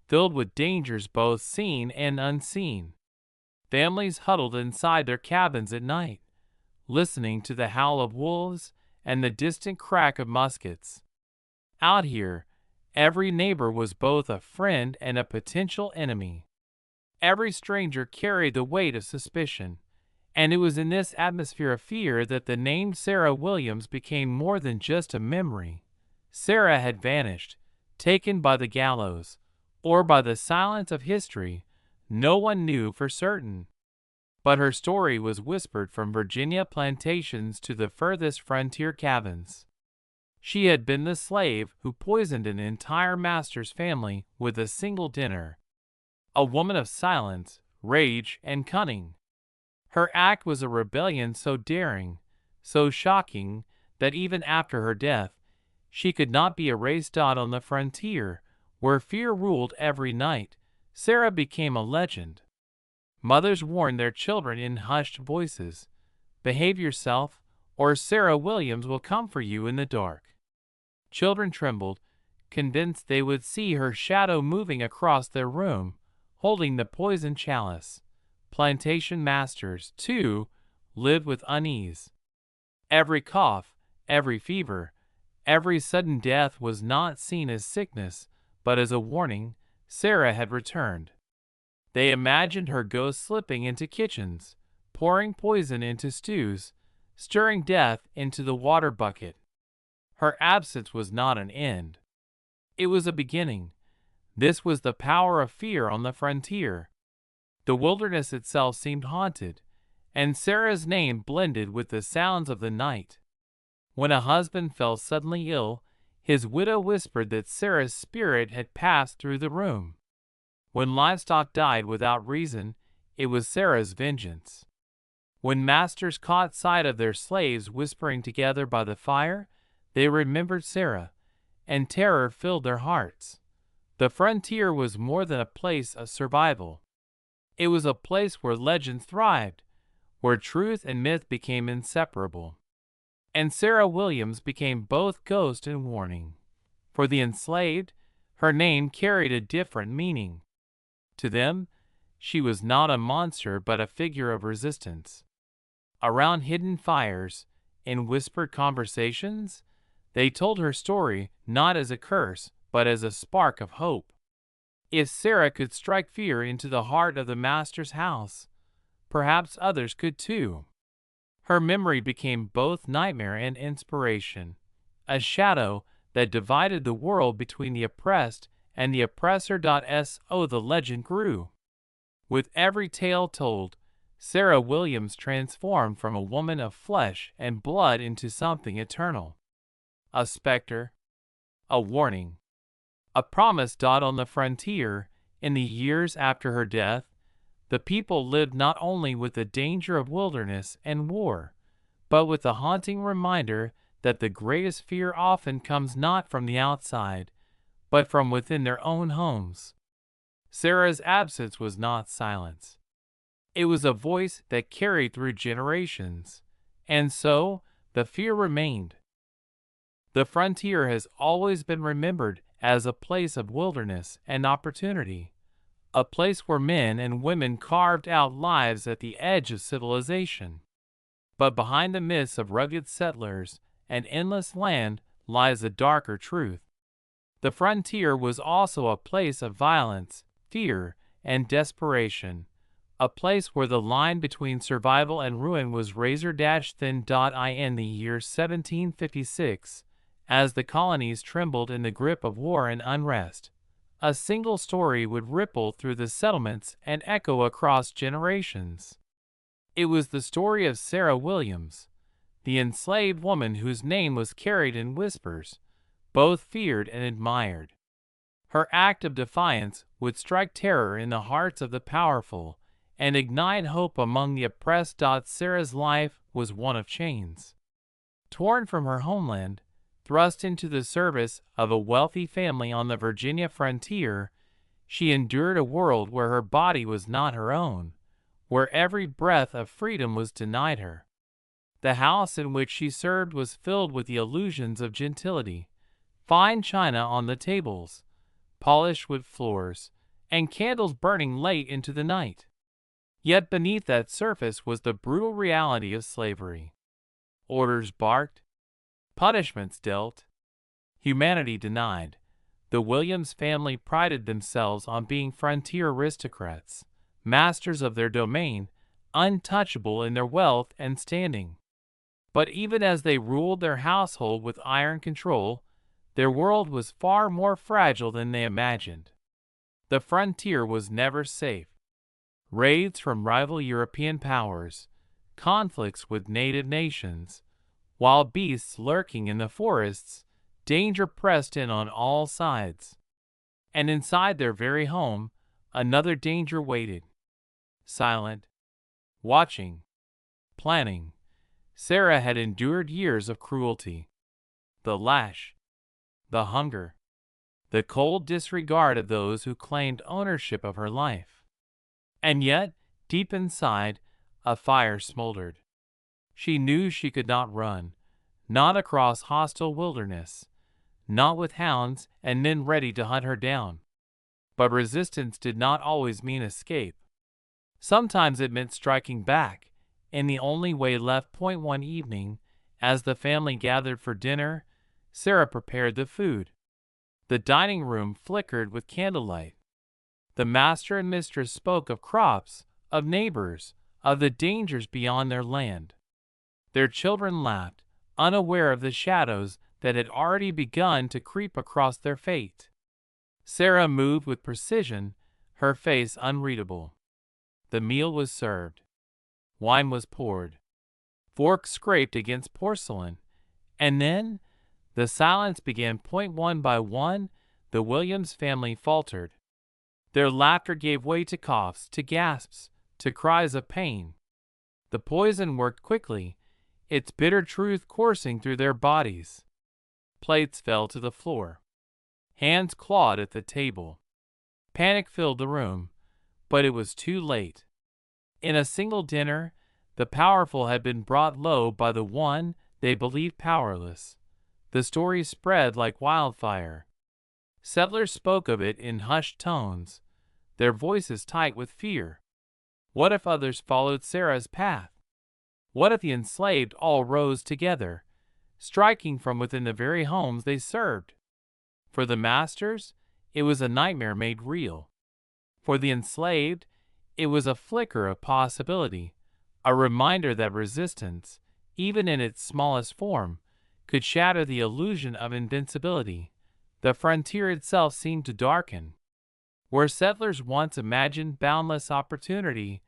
filled with dangers both seen and unseen. Families huddled inside their cabins at night, listening to the howl of wolves and the distant crack of muskets. Out here, every neighbor was both a friend and a potential enemy. Every stranger carried the weight of suspicion, and it was in this atmosphere of fear that the name Sarah Williams became more than just a memory. Sarah had vanished, taken by the gallows, or by the silence of history. No one knew for certain. But her story was whispered from Virginia plantations to the furthest frontier cabins. She had been the slave who poisoned an entire master's family with a single dinner. A woman of silence, rage, and cunning. Her act was a rebellion so daring, so shocking, that even after her death, she could not be erased. On the frontier, where fear ruled every night, Sarah became a legend. Mothers warned their children in hushed voices, "Behave yourself, or Sarah Williams will come for you in the dark." Children trembled, convinced they would see her shadow moving across their room, holding the poison chalice. Plantation masters, too, lived with unease. Every cough, every fever, every sudden death was not seen as sickness, but as a warning. Sarah had returned. They imagined her ghost slipping into kitchens, pouring poison into stews, stirring death into the water bucket. Her absence was not an end. It was a beginning. This was the power of fear on the frontier. The wilderness itself seemed haunted, and Sarah's name blended with the sounds of the night. When a husband fell suddenly ill, his widow whispered that Sarah's spirit had passed through the room. When livestock died without reason, it was Sarah's vengeance. When masters caught sight of their slaves whispering together by the fire, they remembered Sarah, and terror filled their hearts. The frontier was more than a place of survival. It was a place where legend thrived, where truth and myth became inseparable. And Sarah Williams became both ghost and warning. For the enslaved, her name carried a different meaning. To them, she was not a monster but a figure of resistance. Around hidden fires, in whispered conversations, they told her story not as a curse but as a spark of hope. If Sarah could strike fear into the heart of the master's house, perhaps others could too. Her memory became both nightmare and inspiration, a shadow that divided the world between the oppressed and the oppressor. So the legend grew. With every tale told, Sarah Williams transformed from a woman of flesh and blood into something eternal. A specter, a warning, a promise. On the frontier, in the years after her death, the people lived not only with the danger of wilderness and war, but with the haunting reminder that the greatest fear often comes not from the outside, but from within their own homes. Sarah's absence was not silence. It was a voice that carried through generations, and so the fear remained. The frontier has always been remembered as a place of wilderness and opportunity, a place where men and women carved out lives at the edge of civilization. But behind the myths of rugged settlers and endless land lies a darker truth. The frontier was also a place of violence, fear, and desperation, a place where the line between survival and ruin was razor-thin. In the year 1756, as the colonies trembled in the grip of war and unrest, a single story would ripple through the settlements and echo across generations. It was the story of Sarah Williams, the enslaved woman whose name was carried in whispers, both feared and admired. Her act of defiance would strike terror in the hearts of the powerful and ignite hope among the oppressed. Sarah's life was one of chains. Torn from her homeland, thrust into the service of a wealthy family on the Virginia frontier, she endured a world where her body was not her own, where every breath of freedom was denied her. The house in which she served was filled with the illusions of gentility, fine china on the tables, polished wood floors, and candles burning late into the night. Yet beneath that surface was the brutal reality of slavery. Orders barked, punishments dealt, humanity denied. The Williams family prided themselves on being frontier aristocrats, masters of their domain, untouchable in their wealth and standing. But even as they ruled their household with iron control, their world was far more fragile than they imagined. The frontier was never safe. Raids from rival European powers, conflicts with native nations, wild beasts lurking in the forests, danger pressed in on all sides. And inside their very home, another danger waited. Silent, watching, planning, Sarah had endured years of cruelty. The lash, the hunger, the cold disregard of those who claimed ownership of her life. And yet, deep inside, a fire smoldered. She knew she could not run, not across hostile wilderness, not with hounds and men ready to hunt her down. But resistance did not always mean escape. Sometimes it meant striking back, in the only way left. One evening, as the family gathered for dinner, Sarah prepared the food. The dining room flickered with candlelight. The master and mistress spoke of crops, of neighbors, of the dangers beyond their land. Their children laughed, unaware of the shadows that had already begun to creep across their fate. Sarah moved with precision, her face unreadable. The meal was served. Wine was poured. Forks scraped against porcelain. And then the silence began. One by one, the Williams family faltered. Their laughter gave way to coughs, to gasps, to cries of pain. The poison worked quickly, its bitter truth coursing through their bodies. Plates fell to the floor. Hands clawed at the table. Panic filled the room, but it was too late. In a single dinner, the powerful had been brought low by the one they believed powerless. The story spread like wildfire. Settlers spoke of it in hushed tones, their voices tight with fear. What if others followed Sarah's path? What if the enslaved all rose together, striking from within the very homes they served? For the masters, it was a nightmare made real. For the enslaved, it was a flicker of possibility, a reminder that resistance, even in its smallest form, could shatter the illusion of invincibility. The frontier itself seemed to darken. Where settlers once imagined boundless opportunity,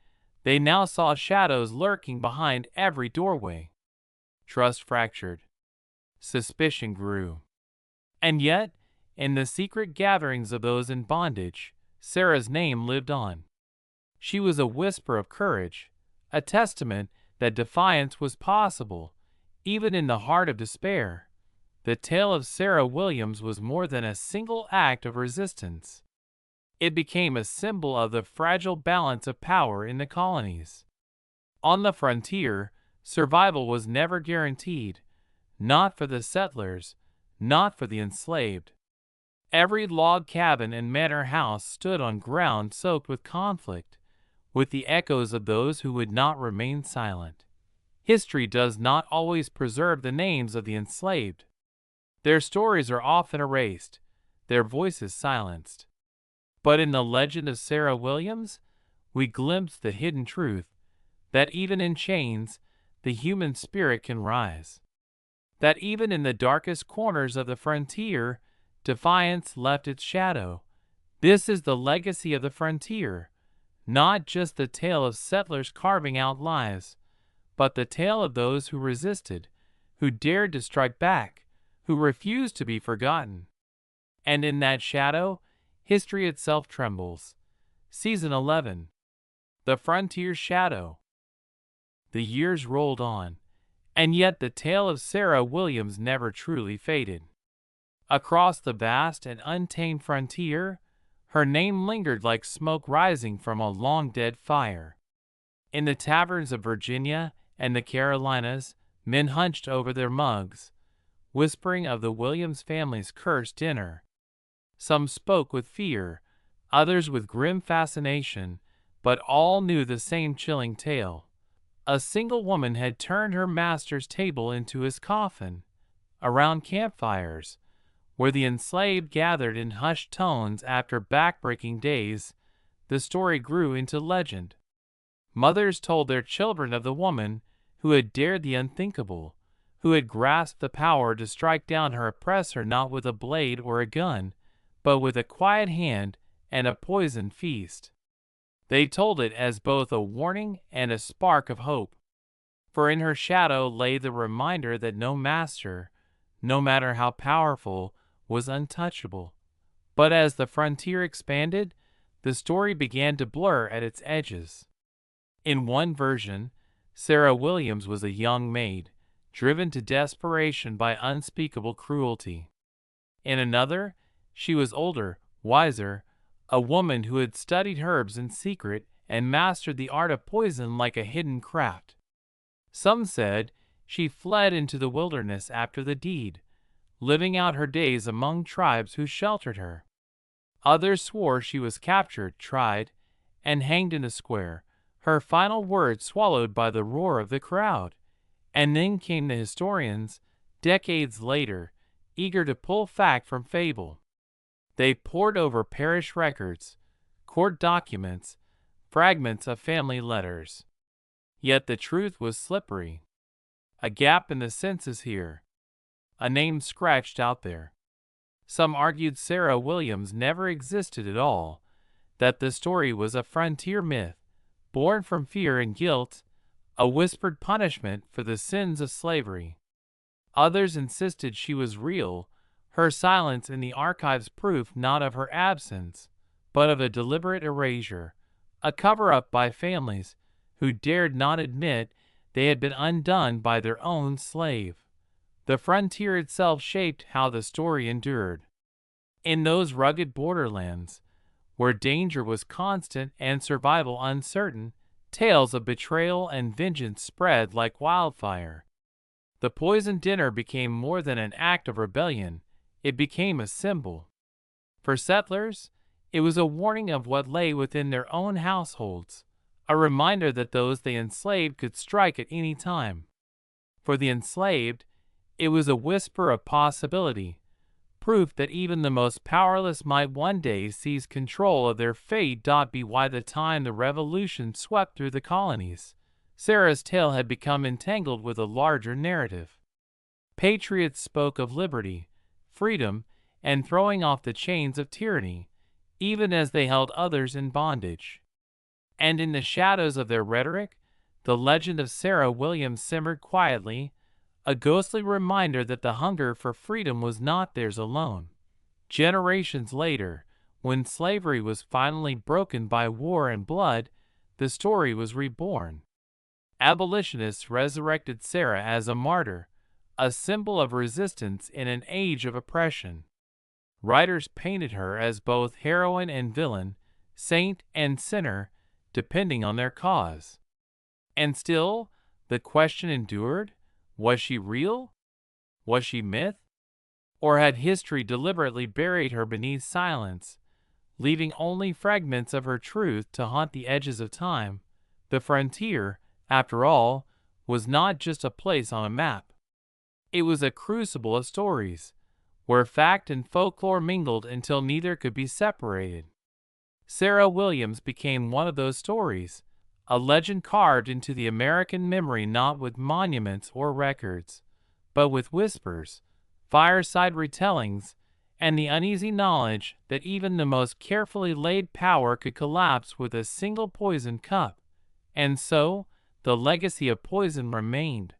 they now saw shadows lurking behind every doorway. Trust fractured. Suspicion grew. And yet, in the secret gatherings of those in bondage, Sarah's name lived on. She was a whisper of courage, a testament that defiance was possible, even in the heart of despair. The tale of Sarah Williams was more than a single act of resistance. It became a symbol of the fragile balance of power in the colonies. On the frontier, survival was never guaranteed, not for the settlers, not for the enslaved. Every log cabin and manor house stood on ground soaked with conflict, with the echoes of those who would not remain silent. History does not always preserve the names of the enslaved. Their stories are often erased, their voices silenced. But in the legend of Sarah Williams, we glimpse the hidden truth that even in chains, the human spirit can rise. That even in the darkest corners of the frontier, defiance left its shadow. This is the legacy of the frontier, not just the tale of settlers carving out lives, but the tale of those who resisted, who dared to strike back, who refused to be forgotten. And in that shadow, history itself trembles. Season 11. The Frontier's Shadow. The years rolled on, and yet the tale of Sarah Williams never truly faded. Across the vast and untamed frontier, her name lingered like smoke rising from a long-dead fire. In the taverns of Virginia and the Carolinas, men hunched over their mugs, whispering of the Williams family's cursed dinner. Some spoke with fear, others with grim fascination, but all knew the same chilling tale. A single woman had turned her master's table into his coffin. Around campfires, where the enslaved gathered in hushed tones after backbreaking days, the story grew into legend. Mothers told their children of the woman who had dared the unthinkable, who had grasped the power to strike down her oppressor not with a blade or a gun, but with a quiet hand and a poisoned feast. They told it as both a warning and a spark of hope. For in her shadow lay the reminder that no master, no matter how powerful, was untouchable. But as the frontier expanded, the story began to blur at its edges. In one version, Sarah Williams was a young maid, driven to desperation by unspeakable cruelty. In another, she was older, wiser, a woman who had studied herbs in secret and mastered the art of poison like a hidden craft. Some said she fled into the wilderness after the deed, living out her days among tribes who sheltered her. Others swore she was captured, tried, and hanged in a square, her final words swallowed by the roar of the crowd. And then came the historians, decades later, eager to pull fact from fable. They pored over parish records, court documents, fragments of family letters. Yet the truth was slippery. A gap in the census here, a name scratched out there. Some argued Sarah Williams never existed at all, that the story was a frontier myth, born from fear and guilt, a whispered punishment for the sins of slavery. Others insisted she was real, her silence in the archives proof not of her absence, but of a deliberate erasure, a cover-up by families who dared not admit they had been undone by their own slave. The frontier itself shaped how the story endured. In those rugged borderlands, where danger was constant and survival uncertain, tales of betrayal and vengeance spread like wildfire. The poisoned dinner became more than an act of rebellion, it became a symbol. For settlers, it was a warning of what lay within their own households, a reminder that those they enslaved could strike at any time. For the enslaved, it was a whisper of possibility, proof that even the most powerless might one day seize control of their fate. By the time the revolution swept through the colonies, Sarah's tale had become entangled with a larger narrative. Patriots spoke of liberty, freedom, and throwing off the chains of tyranny, even as they held others in bondage. And in the shadows of their rhetoric, the legend of Sarah Williams simmered quietly, a ghostly reminder that the hunger for freedom was not theirs alone. Generations later, when slavery was finally broken by war and blood, the story was reborn. Abolitionists resurrected Sarah as a martyr, a symbol of resistance in an age of oppression. Writers painted her as both heroine and villain, saint and sinner, depending on their cause. And still, the question endured: was she real? Was she myth? Or had history deliberately buried her beneath silence, leaving only fragments of her truth to haunt the edges of time? The frontier, after all, was not just a place on a map. It was a crucible of stories, where fact and folklore mingled until neither could be separated. Sarah Williams became one of those stories, a legend carved into the American memory not with monuments or records, but with whispers, fireside retellings, and the uneasy knowledge that even the most carefully laid power could collapse with a single poisoned cup. And so, the legacy of poison remained,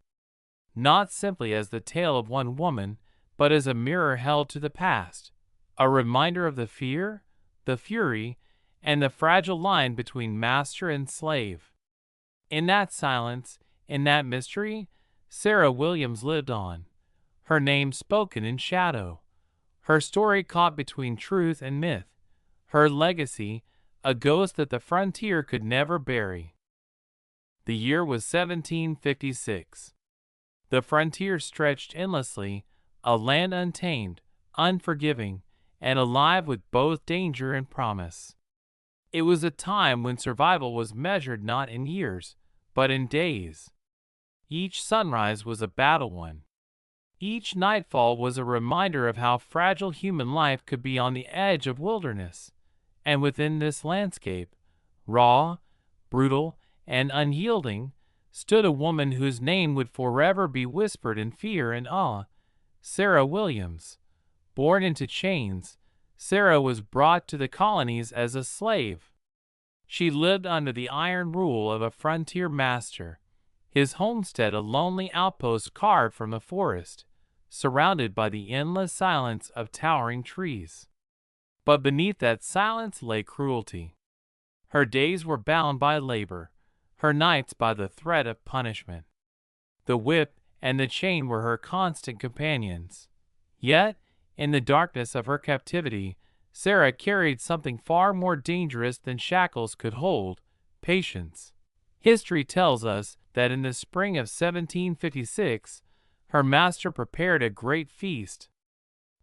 not simply as the tale of one woman, but as a mirror held to the past, a reminder of the fear, the fury, and the fragile line between master and slave. In that silence, in that mystery, Sarah Williams lived on, her name spoken in shadow, her story caught between truth and myth, her legacy a ghost that the frontier could never bury. The year was 1756. The frontier stretched endlessly, a land untamed, unforgiving, and alive with both danger and promise. It was a time when survival was measured not in years, but in days. Each sunrise was a battle won. Each nightfall was a reminder of how fragile human life could be on the edge of wilderness. And within this landscape, raw, brutal, and unyielding, stood a woman whose name would forever be whispered in fear and awe, Sarah Williams. Born into chains, Sarah was brought to the colonies as a slave. She lived under the iron rule of a frontier master, his homestead a lonely outpost carved from the forest, surrounded by the endless silence of towering trees. But beneath that silence lay cruelty. Her days were bound by labor, her nights by the threat of punishment. The whip and the chain were her constant companions. Yet, In the darkness of her captivity, Sarah carried something far more dangerous than shackles could hold: patience. History tells us that in the spring of 1756, her master prepared a great feast.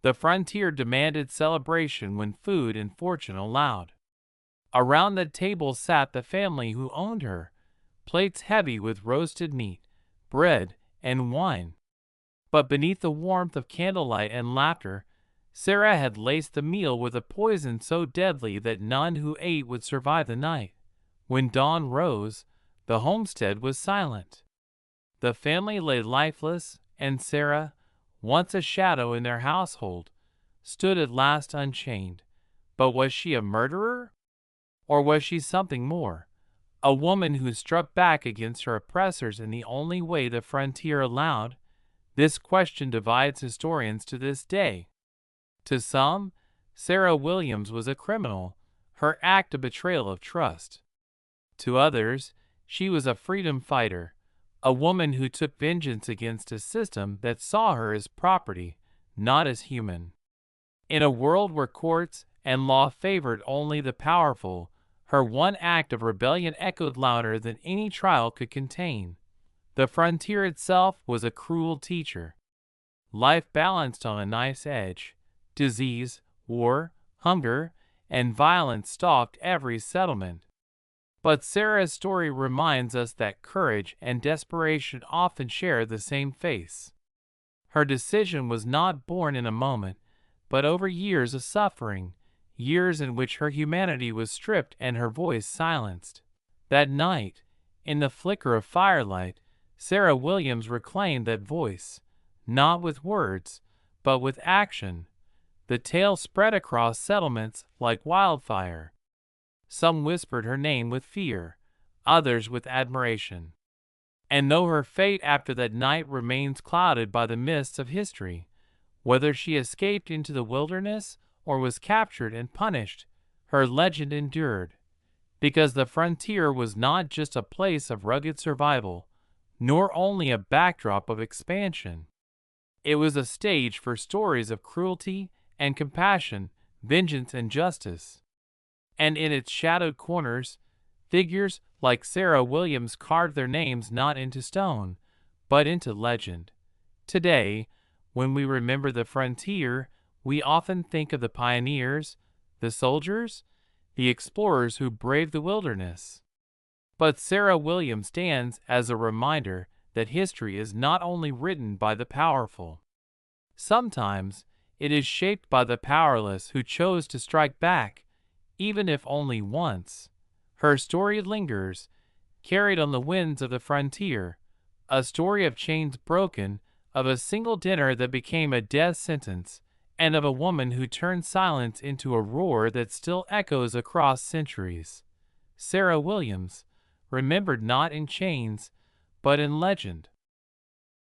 The frontier demanded celebration when food and fortune allowed. Around the table sat the family who owned her, plates heavy with roasted meat, bread, and wine. But beneath the warmth of candlelight and laughter, Sarah had laced the meal with a poison so deadly that none who ate would survive the night. When dawn rose, the homestead was silent. The family lay lifeless, and Sarah, once a shadow in their household, stood at last unchained. But was she a murderer? Or was she something more? A woman who struck back against her oppressors in the only way the frontier allowed? This question divides historians to this day. To some, Sarah Williams was a criminal, her act a betrayal of trust. To others, she was a freedom fighter, a woman who took vengeance against a system that saw her as property, not as human. In a world where courts and law favored only the powerful, her one act of rebellion echoed louder than any trial could contain. The frontier itself was a cruel teacher. Life balanced on a knife's edge. Disease, war, hunger, and violence stalked every settlement. But Sarah's story reminds us that courage and desperation often share the same face. Her decision was not born in a moment, but over years of suffering, years in which her humanity was stripped and her voice silenced. That night, in the flicker of firelight, Sarah Williams reclaimed that voice, not with words, but with action. The tale spread across settlements like wildfire. Some whispered her name with fear, others with admiration. And though her fate after that night remains clouded by the mists of history, whether she escaped into the wilderness or was captured and punished, her legend endured. Because the frontier was not just a place of rugged survival, nor only a backdrop of expansion. It was a stage for stories of cruelty and compassion, vengeance and justice. And in its shadowed corners, figures like Sarah Williams carved their names not into stone, but into legend. Today, when we remember the frontier, we often think of the pioneers, the soldiers, the explorers who braved the wilderness. But Sarah Williams stands as a reminder that history is not only written by the powerful. Sometimes it is shaped by the powerless who chose to strike back, even if only once. Her story lingers, carried on the winds of the frontier, a story of chains broken, of a single dinner that became a death sentence, and of a woman who turned silence into a roar that still echoes across centuries. Sarah Williams, remembered not in chains, but in legend.